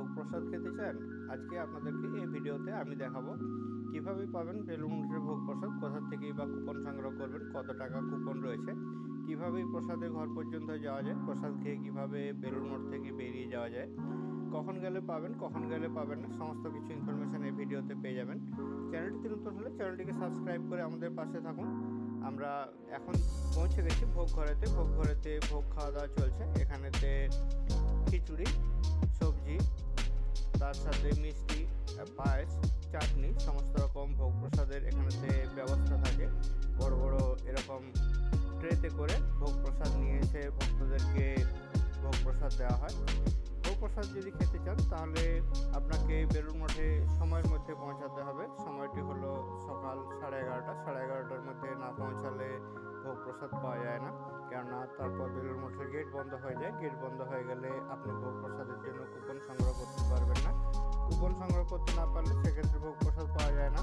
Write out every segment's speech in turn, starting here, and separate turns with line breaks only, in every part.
ভোগ প্রসাদ খেতে চান? আজকে আপনাদেরকে এই ভিডিওতে আমি দেখাবো কিভাবে পাবেন বেলুড় মঠের ভোগ প্রসাদ, কোথা থেকেই বা কুপন সংগ্রহ করবেন, কত টাকা কুপন রয়েছে, কিভাবে প্রসাদের ঘর পর্যন্ত যাওয়া যায়, প্রসাদ খেয়ে কিভাবে বেলুড় মঠ থেকে বেরিয়ে যাওয়া যায়, কখন গেলে পাবেন কখন গেলে পাবেন না, সমস্ত কিছু ইনফরমেশান এই ভিডিওতে পেয়ে যাবেন। চ্যানেলটি নতুন হলে চ্যানেলটিকে সাবস্ক্রাইব করে আমাদের পাশে থাকুন। আমরা এখন পৌঁছে গেছি ভোগ ঘরেতে। ভোগ খাওয়া দাওয়া চলছে। এখানেতে খিচুড়ি, সবজি, তার সাথে মিষ্টি, পায়েস, চাটনি, সমস্ত রকম ভোগ প্রসাদের এখানেতে ব্যবস্থা থাকে। বড় বড় এরকম ট্রেতে করে ভোগ প্রসাদ নিয়ে এসে ভক্তদেরকে ভোগ প্রসাদ দেওয়া হয়। ভোগ প্রসাদ যদি খেতে চান তাহলে আপনাকে বেলুড় মঠে সময়ের মধ্যে পৌঁছাতে হবে। সময়টি হলো সকাল 11:30। 11:30টার মধ্যে না পৌঁছালে ভোগ প্রসাদ পাওয়া যায় না, কেননা তারপর বেলুড় মঠের গেট বন্ধ হয়ে যায়। গেট বন্ধ হয়ে গেলে আপনি ভোগ প্রসাদের জন্য কুপন সংগ্রহ করতে পারবেন না। কুপন সংগ্রহ করতে না পারলে সেক্ষেত্রে ভোগ প্রসাদ পাওয়া যায় না।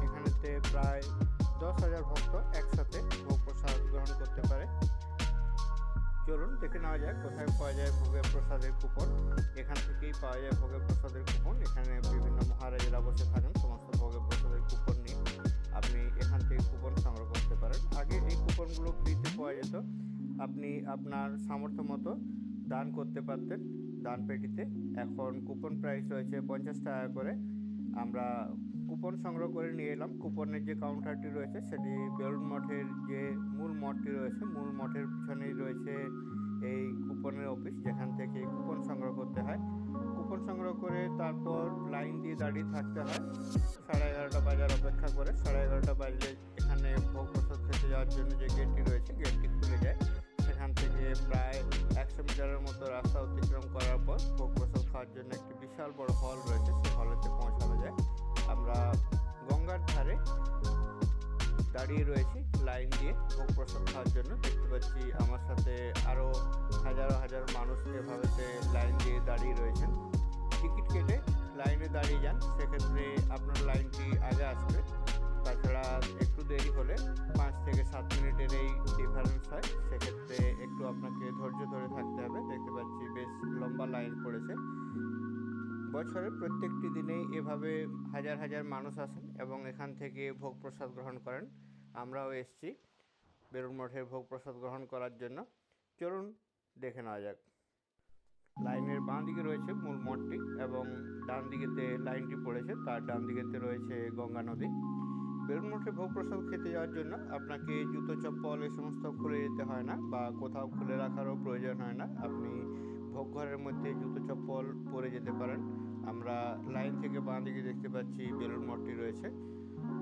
এখানেতে প্রায় 10,000 ভক্ত একসাথে ভোগ প্রসাদ গ্রহণ করতে পারে। চলুন দেখে নেওয়া যায় কোথায় পাওয়া যায় ভোগের প্রসাদের কুপন। এখান থেকেই পাওয়া যায় ভোগের প্রসাদের কুপন। এখানে বিভিন্ন মহারাজেরা বসে থাকেন সমস্ত ভোগের প্রসাদের কুপন নিয়ে। আপনি এখান থেকে কুপন সংগ্রহ করতে পারেন। আগে এই কুপনগুলো ফ্রিতে পাওয়া যেত। আপনি আপনার সামর্থ্য মতো দান করতে পারতেন দান পেটিতে। এখন কুপন প্রাইস রয়েছে 50 টাকা করে। আমরা কুপন সংগ্রহ করে নিয়ে এলাম। কুপনের যে কাউন্টারটি রয়েছে সেটি বেলুড় মঠের যে মূল মঠটি রয়েছে, মূল মঠের পিছনেই রয়েছে এই কুপনের অফিস, যেখান থেকে কুপন সংগ্রহ করতে হয়। কুপন সংগ্রহ করে তারপর লাইন দিয়ে দাঁড়িয়ে থাকতে হয় 11:30 বাজার অপেক্ষা করে। 11:30 বাজলে এখানে ভোগ প্রসাদ খেতে যাওয়ার জন্য যে গেটটি রয়েছে গেটটি খুলে যায়। সেখান থেকে প্রায় 100 মিটারের মতো রাস্তা অতিক্রম করার পর ভোগ প্রসাদ খাওয়ার জন্য একটি বিশাল বড় হল রয়েছে, সেই হলেতে পৌঁছানো যায়। আমরা গঙ্গার ধারে দাঁড়িয়ে রয়েছি লাইন দিয়ে ভোগ প্রসাদ খাওয়ার জন্য। দেখতে পাচ্ছি আমার সাথে আরও হাজারো মানুষ এভাবেতে লাইন দিয়ে দাঁড়িয়ে রয়েছেন। টিকিট কেটে লাইনে দাঁড়িয়ে যান, সেক্ষেত্রে আপনার লাইনটি আগে আসবে। তাছাড়া একটু দেরি হলে 5 থেকে 7 মিনিটের এই ডিফারেন্স হয়, সেক্ষেত্রে একটু আপনাকে ধৈর্য ধরে থাকতে হবে। দেখতে পাচ্ছি বেশ লম্বা লাইন পড়েছে। বছরের প্রত্যেকটি দিনেই এভাবে হাজার মানুষ আসেন এবং এখান থেকে ভোগ প্রসাদ গ্রহণ করেন। আমরাও এসেছি বেলুড় মঠের ভোগ প্রসাদ গ্রহণ করার জন্য। চলুন দেখে নেওয়া যাক। লাইনের বাঁ দিকে রয়েছে মূল মঠটি এবং ডান দিকেতে লাইনটি পড়েছে, তার ডান দিকেতে রয়েছে গঙ্গা নদী। বেলুড় মঠে ভোগ প্রসাদ খেতে যাওয়ার জন্য আপনাকে জুতো চপ্পল এই সমস্ত খুলে যেতে হয় না, বা কোথাও খুলে রাখারও প্রয়োজন হয় না। আপনি ভোগ ঘরের মধ্যে জুতো চপ্পল পরে যেতে পারেন। আমরা লাইন থেকে বাঁ দিকে দেখতে পাচ্ছি বেলুড় মঠটি রয়েছে।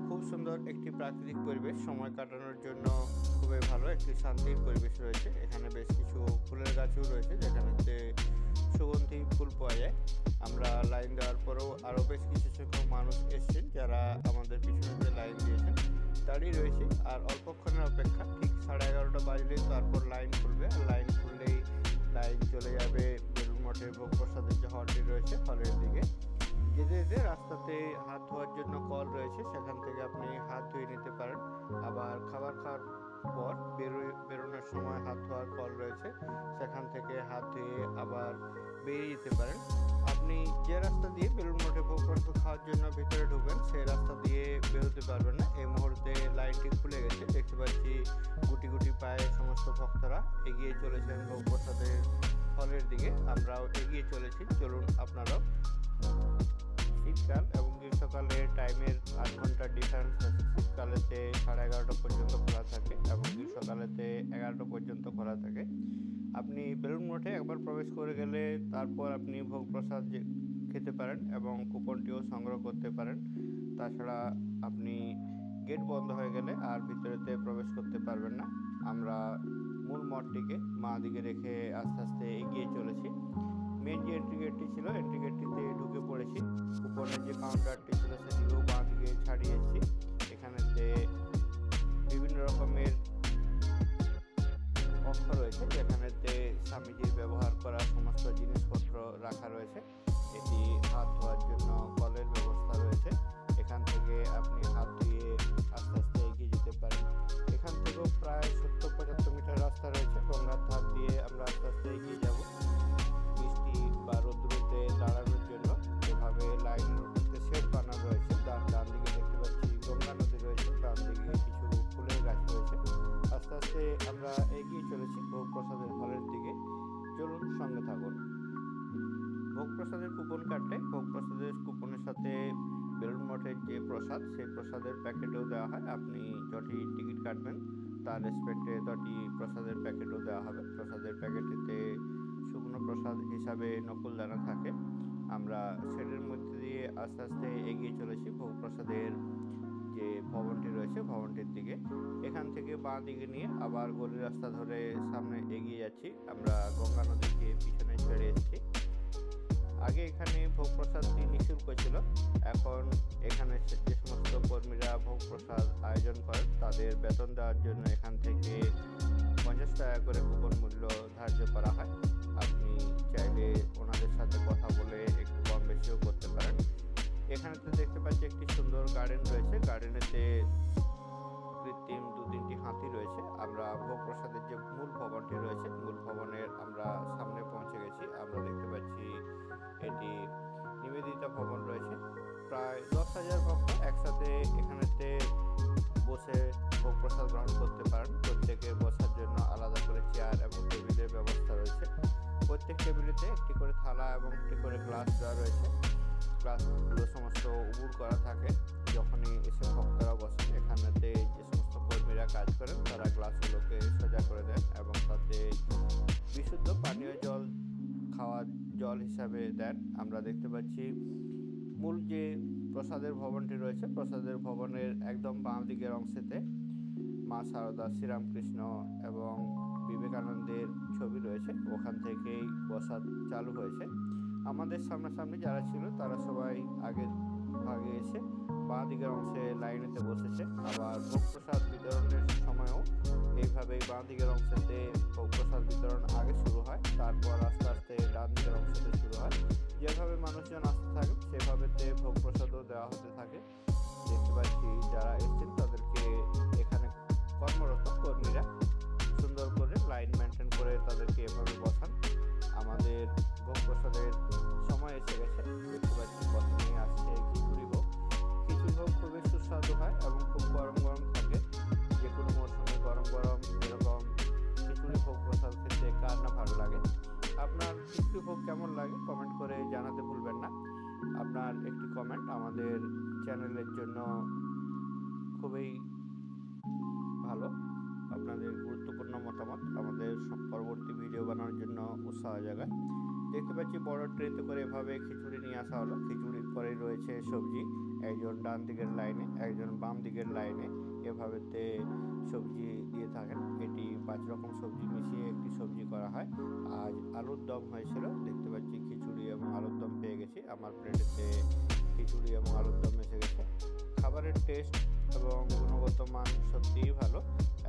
খুব সুন্দর একটি প্রাকৃতিক পরিবেশ, সময় কাটানোর জন্য খুবই ভালো একটি শান্তির পরিবেশ রয়েছে। এখানে বেশ কিছু ফুলের গাছও রয়েছে যেখানেতে সুগন্ধি ফুল পাওয়া যায়। আমরা লাইন দেওয়ার পরেও আরও বেশ কিছু সংখ্যক মানুষ এসছেন যারা আমাদের পিছনে লাইন দিয়েছেন। দাঁড়িয়ে রয়েছে আর অল্পক্ষণের অপেক্ষা। ঠিক 11:30 বাজলেই তারপর লাইন খুলবে, আর লাইন খুললেই লাইন চলে যাবে বেলুড় মঠের ভোগ প্রসাদের যে হলটি রয়েছে হলের দিকে। যেতে যেতে রাস্তাতে হাত ধোয়ার জন্য কল রয়েছে, সেখান থেকে আপনি হাত ধুয়ে নিতে পারেন। আবার খাবার খাওয়ার পর বেরোনোর সময় হাত ধোয়ার কল রয়েছে, সেখান থেকে হাত ধুয়ে আবার বেরিয়ে যেতে পারেন। আপনি যে রাস্তা দিয়ে বেলুড় মঠে ভোগ প্রসাদ খাওয়ার জন্য ভিতরে ঢুকবেন সেই রাস্তা দিয়ে বেরোতে পারবেন না। এই মুহূর্তে লাইনটি খুলে গেছে। দেখতে পাচ্ছি গুটি গুটি পায়ে সমস্ত ভক্তরা এগিয়ে চলেছেন ভোগ প্রসাদের হলের দিকে। আমরাও এগিয়ে চলেছি। চলুন আপনারাও। শীতকাল এবং গ্রীষ্মকালের টাইমের 8 ঘন্টার ডিফারেন্স আছে। শীতকালেতে 11:30 পর্যন্ত খোলা থাকে এবং গ্রীষ্মকালেতে 11টা পর্যন্ত খোলা থাকে। আপনি বেলুড় মঠে একবার প্রবেশ করে গেলে তারপর আপনি ভোগ প্রসাদ খেতে পারেন এবং কুপনটিও সংগ্রহ করতে পারেন। তাছাড়া আপনি গেট বন্ধ হয়ে গেলে আর ভিতরেতে প্রবেশ করতে পারবেন না। আমরা মূল মঠটিকে বাঁ দিকে রেখে আস্তে আস্তে এগিয়ে চলেছি। মেন যে এন্ট্রি গেটটি ছিল এন্ট্রি গেটটিতে ঢুকে পড়েছি। কুপনের যে কাউন্টারটি ছিল সেটিকেও বাঁ দিকে ছাড়িয়েছি। এখানেতে বিভিন্ন রকমের কক্ষ রয়েছে যেখানেতে স্বামীজির ব্যবহার করা সমস্ত জিনিসপত্র রাখা রয়েছে। এটি হাত ধোয়ার জন্য কলের ব্যবস্থা রয়েছে। এখান থেকে আপনি হাত ধুয়ে আস্তে আস্তে এগিয়ে যেতে পারেন। এখান থেকেও প্রায় 70-75 মিটার রাস্তা রয়েছে। গঙ্গার ধার দিয়ে আমরা আস্তে আস্তে এগিয়ে যাব বৃষ্টি বা রোদ্দুরেতে দাঁড়ানোর জন্য। প্রসাদের কুপন কাটলে ভোগ প্রসাদের কুপনের সাথে বেলুড় মঠের যে প্রসাদ সেই প্রসাদের প্যাকেটও দেওয়া হয়। আপনি যটি টিকিট কাটবেন তার রেসপেক্টে তটি প্রসাদের প্যাকেটও দেওয়া হবে। প্রসাদের প্যাকেটেতে শুকনো প্রসাদ হিসাবে নকুলদানা থাকে। আমরা সেটার মধ্যে দিয়ে আস্তে আস্তে এগিয়ে চলেছি ভোগ প্রসাদের যে ভবনটি রয়েছে ভবনটির দিকে। এখান থেকে বাঁ দিকে নিয়ে আবার গলি রাস্তা ধরে সামনে এগিয়ে যাচ্ছি। আমরা গঙ্গা নদীকে পিছনে ছেড়ে এসেছি। আগে এখানে ভোগ প্রসাদটি নিঃশুল্ক ছিল, এখন এখানে যে সমস্ত কর্মীরা ভোগ প্রসাদ আয়োজন করেন তাদের বেতন দেওয়ার জন্য এখান থেকে 50 টাকা করে কুপন মূল্য ধার্য করা হয়। আপনি চাইলে ওনাদের সাথে কথা বলে একটু কম বেশিও করতে পারেন। এখানে তো দেখতে পাচ্ছি একটি সুন্দর গার্ডেন রয়েছে, গার্ডেনেতে কৃত্রিম 2-3টি হাতি রয়েছে। আমরা ভোগ প্রসাদের যে মূল ভবনটি রয়েছে মূল ভবনের আমরা সামনে পৌঁছে গেছি। আমরা দেখতে পাচ্ছি এটি নিবেদিতা ভবন রয়েছে। প্রায় 10,000 ভক্ত একসাথে এখানেতে বসে ভোগ প্রসাদ গ্রহণ করতে পারেন। প্রত্যেকের বসার জন্য আলাদা করে চেয়ার এবং টেবিলের ব্যবস্থা রয়েছে। প্রত্যেক টেবিলেতে একটি করে থালা এবং একটি করে গ্লাস দেওয়া রয়েছে। গ্লাসগুলো সমস্ত উবুড় করা থাকে। যখনই এসে ভক্তরা বসেন এখানেতে যে সমস্ত কর্মীরা কাজ করেন তারা গ্লাসগুলোকে সোজা করে দেন এবং তাতে বিশুদ্ধ পানীয় জল খাওয়ার জল হিসাবে দেন। আমরা দেখতে পাচ্ছি মূল যে প্রসাদের ভবনটি রয়েছে প্রসাদের ভবনের একদম বাম দিকের অংশেতে মা শারদা, শ্রীরামকৃষ্ণ এবং বিবেকানন্দের ছবি রয়েছে। ওখান থেকেই বসা চালু হয়েছে। আমাদের সামনাসামনি যারা ছিল তারা সবাই আগের ভাগে এসে বাঁ দিকের অংশে লাইনেতে বসেছে। আবার ভোগ প্রসাদ বিতরণের সময়ও এইভাবেই বাঁ দিকের অংশেতে ভোগ প্রসাদ বিতরণ আগে শুরু হয়, তারপর আস্তে আস্তে ডান দিকের অংশতে শুরু হয়। যেভাবে মানুষজন আসতে থাকে সেভাবেতে ভোগ প্রসাদও দেওয়া হতে থাকে। দেখতে পাচ্ছি যারা এসেছেন তাদেরকে এখানে কর্মরত কর্মীরা সুন্দর করে লাইন মেনটেন করে তাদেরকে এভাবে বসান। আমাদের ভোগ প্রসাদের সময় এসে গেছে। দেখতে পাচ্ছি প্রথমেই আসছে খিচুড়ি ভোগ। খিচুড়ি ভোগ খুবই সুস্বাদু হয় এবং খুব গরম গরম থাকে। যে কোনো মৌসুমে গরম গরম এরকম খিচুড়ি ভোগ প্রসাদ খেতে কার না ভালো লাগে। আপনার খিচুড়ি ভোগ কেমন লাগে কমেন্ট করে জানাতে ভুলবেন না। আপনার একটি কমেন্ট আমাদের চ্যানেলের জন্য খুবই ভালো। আপনাদের গুরুত্বপূর্ণ মতামত আমাদের পরবর্তী ভিডিও বানানোর জন্য উৎসাহ জাগায়। দেখতে পাচ্ছি বড় ট্রেতে করে এভাবে খিচুড়ি নিয়ে আসা হলো। খিচুড়ির পরে রয়েছে সবজি, একজন ডান দিকের লাইনে একজন বাম দিকের লাইনে এভাবেতে সবজি দিয়ে থাকেন। এটি 5 রকম সবজি মিশিয়ে একটি সবজি করা হয়। আজ আলুর দম হয়েছিল। দেখতে পাচ্ছি খিচুড়ি এবং আলুর দম পেয়ে গেছি। আমার প্লেটেতে খিচুড়ি এবং আলুর দম এসে গেছে। খাবারের টেস্ট এবং গুণগত মান সত্যিই ভালো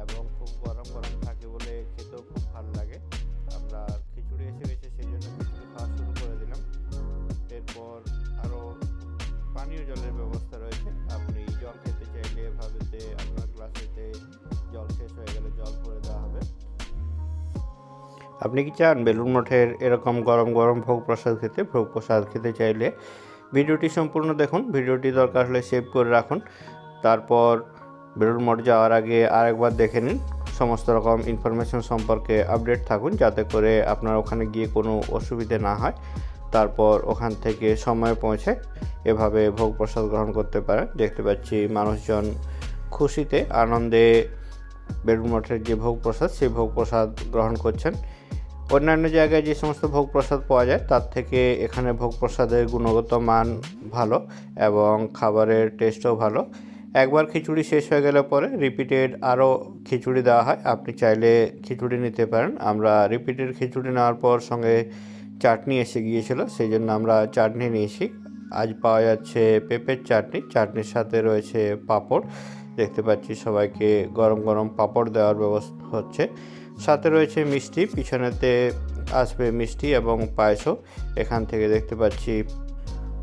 এবং খুব গরম গরম থাকে বলে খেতেও খুব ভালো লাগে। আমরা খিচুড়ি এসে গেছে সেই জন্য খিচুড়ি খাওয়া শুরু করে দিলাম। এরপর আরও পানীয় জলের ব্যবস্থা রয়েছে। আপনি জল খেতে চাইলে এভাবেতে আপনার গ্লাসেতে জল শেষ হয়ে গেলে জল ভরে দেওয়া হবে। আপনি কি চান বেলুড় মঠের এরকম গরম গরম ভোগ প্রসাদ খেতে? ভোগ প্রসাদ খেতে চাইলে ভিডিওটি সম্পূর্ণ দেখুন। ভিডিওটি দরকার হলে সেভ করে রাখুন। তারপর বেলুড় মঠ যাওয়ার আগে আরেকবার দেখে নিন। সমস্ত রকম ইনফরমেশন সম্পর্কে আপডেট থাকুন যাতে করে আপনার ওখানে গিয়ে কোনো অসুবিধে না হয়। তারপর ওখান থেকে সময়ে পৌঁছে এভাবে ভোগ প্রসাদ গ্রহণ করতে পারেন। দেখতে পাচ্ছি মানুষজন খুশিতে আনন্দে বেলুড় মঠের যে ভোগ প্রসাদ সেই ভোগ প্রসাদ গ্রহণ করছেন। অন্যান্য জায়গায় যে সমস্ত ভোগ প্রসাদ পাওয়া যায় তার থেকে এখানে ভোগ প্রসাদের গুণগত মান ভালো এবং খাবারের টেস্টও ভালো। একবার খিচুড়ি শেষ হয়ে গেলে পরে রিপিটেড আরও খিচুড়ি দেওয়া হয়। আপনি চাইলে খিচুড়ি নিতে পারেন। আমরা রিপিটেড খিচুড়ি নেওয়ার পর সঙ্গে চাটনি এসে গিয়েছিল, সেই জন্য আমরা চাটনি নিয়েছি। আজ পাওয়া যাচ্ছে পেঁপের চাটনি, চাটনির সাথে রয়েছে পাঁপড়। দেখতে পাচ্ছি সবাইকে গরম গরম পাঁপড় দেওয়ার ব্যবস্থা হচ্ছে। সাথে রয়েছে মিষ্টি, পিছনেতে আসবে মিষ্টি এবং পায়েসও। এখান থেকে দেখতে পাচ্ছি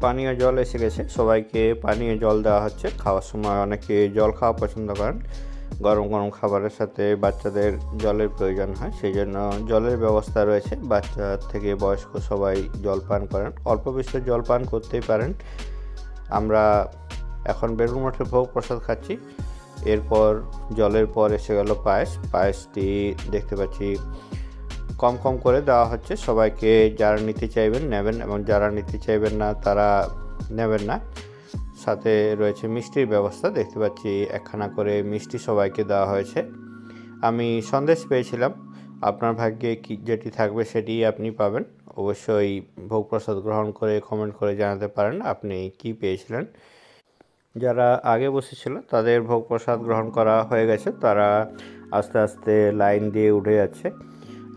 পানীয় জল এসে গেছে, সবাইকে পানীয় জল দেওয়া হচ্ছে। খাওয়ার সময় অনেকে জল খাওয়া পছন্দ করেন। গরম গরম খাবারের সাথে বাচ্চাদের জলের প্রয়োজন হয়, সেই জন্য জলের ব্যবস্থা রয়েছে। বাচ্চা থেকে বয়স্ক সবাই জল পান করেন, অল্প বিস্তর জল পান করতেই পারেন। আমরা এখন বেলুড় মঠের ভোগ প্রসাদ খাচ্ছি। এরপর জলের পর এসে গেল পায়েস। পায়েসটি দেখতে পাচ্ছি কম কম করে দেওয়া হচ্ছে সবাইকে। যারা নিতে চাইবেন নেবেন এবং যারা নিতে চাইবেন না তারা নেবেন না। সাথে রয়েছে মিষ্টির ব্যবস্থা, দেখতে পাচ্ছি একখানা করে মিষ্টি সবাইকে দেওয়া হয়েছে। আমি সন্দেশ পেয়েছিলাম, আপনার ভাগ্যে কি যেটি থাকবে সেটি আপনি পাবেন। অবশ্যই ভোগ প্রসাদ গ্রহণ করে কমেন্ট করে জানাতে পারেন আপনি কি পেয়েছিলেন। যারা আগে বসেছিল তাদের ভোগ প্রসাদ গ্রহণ করা হয়ে গেছে, তারা আস্তে আস্তে লাইন দিয়ে উঠে যাচ্ছে।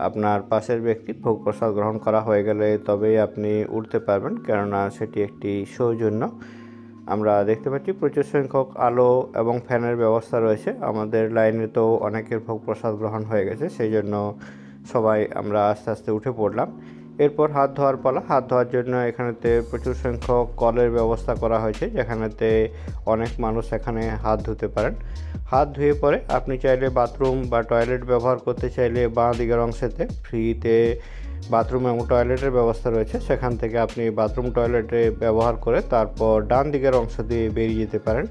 আপনার পাশের ব্যক্তি ভোগ প্রসাদ গ্রহণ করা হয়ে গেলে তবেই আপনি উঠতে পারবেন, কেননা সেটি একটি সৌজন্য। আমরা দেখতে পাচ্ছি প্রচুর সংখ্যক আলো এবং ফ্যানের ব্যবস্থা রয়েছে। আমাদের লাইনে তো অনেকের ভোগ প্রসাদ গ্রহণ হয়ে গেছে, সেই জন্য সবাই আমরা আস্তে আস্তে উঠে পড়লাম। এরপর হাত ধোয়ার পালা। হাত ধোয়ার জন্য এখানেতে প্রচুর সংখ্যক কলের ব্যবস্থা করা হয়েছে, যেখানেতে অনেক মানুষ এখানে হাত ধুতে পারেন। হাত ধুয়ে পরে আপনি চাইলে বাথরুম বা টয়লেট ব্যবহার করতে চাইলে বাঁ দিকের অংশেতে ফ্রিতে বাথরুম এবং টয়লেটের ব্যবস্থা রয়েছে, সেখান থেকে আপনি বাথরুম টয়লেটে ব্যবহার করে তারপর ডান দিকের অংশ দিয়ে বেরিয়ে যেতে পারেন।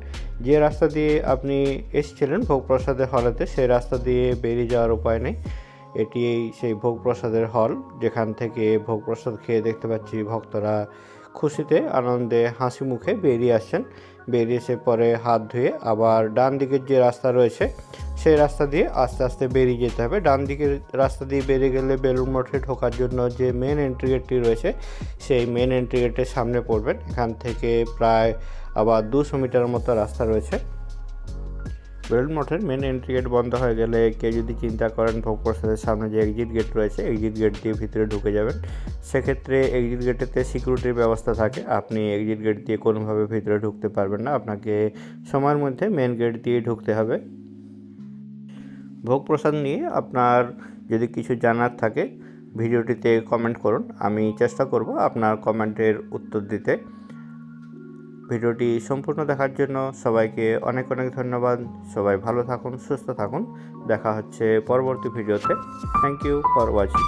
যে রাস্তা দিয়ে আপনি এসেছিলেন ভোগ প্রসাদের হলেতে, সেই রাস্তা দিয়ে বেরিয়ে যাওয়ার উপায় নেই। এটি সেই ভোগ প্রসাদের হল, যেখান থেকে ভোগ প্রসাদ খেয়ে দেখতে পাচ্ছি ভক্তরা খুশিতে আনন্দে হাসি মুখে বেরিয়ে আসছেন। বেরিয়ে এসে পরে হাত ধুয়ে আবার ডান দিকের যে রাস্তা রয়েছে সেই রাস্তা দিয়ে আস্তে আস্তে বেরিয়ে যেতে হবে। ডান দিকের রাস্তা দিয়ে বেরিয়ে গেলে বেলুড় মঠে ঢোকার জন্য যে মেন এন্ট্রি গেটটি রয়েছে সেই মেন এন্ট্রি গেটের সামনে পড়বেন। এখান থেকে প্রায় আবার 200 মিটার মতো রাস্তা রয়েছে। বেলুড় মঠের মেন এন্ট্রি গেট বন্ধ হয়ে গেলে কেউ যদি চিন্তা করেন ভোগ প্রসাদের সামনে যে এক্সিট গেট রয়েছে, এক্সিট গেট দিয়ে ভিতরে ঢুকে যাবেন, সেক্ষেত্রে এক্সিট গেটেতে সিকিউরিটির ব্যবস্থা থাকে। আপনি এক্সিট গেট দিয়ে কোনোভাবে ভিতরে ঢুকতে পারবেন না, আপনাকে সময়ের মধ্যে মেন গেট দিয়ে ঢুকতে হবে। ভোগ প্রসাদ নিয়ে আপনার যদি কিছু জানার থাকে ভিডিওটিতে কমেন্ট করুন, আমি চেষ্টা করব আপনার কমেন্টের উত্তর দিতে। ভিডিওটি সম্পূর্ণ দেখার জন্য সবাইকে অনেক অনেক ধন্যবাদ। সবাই ভালো থাকুন, সুস্থ থাকুন। দেখা হচ্ছে পরবর্তী ভিডিওতে। Thank you for watching.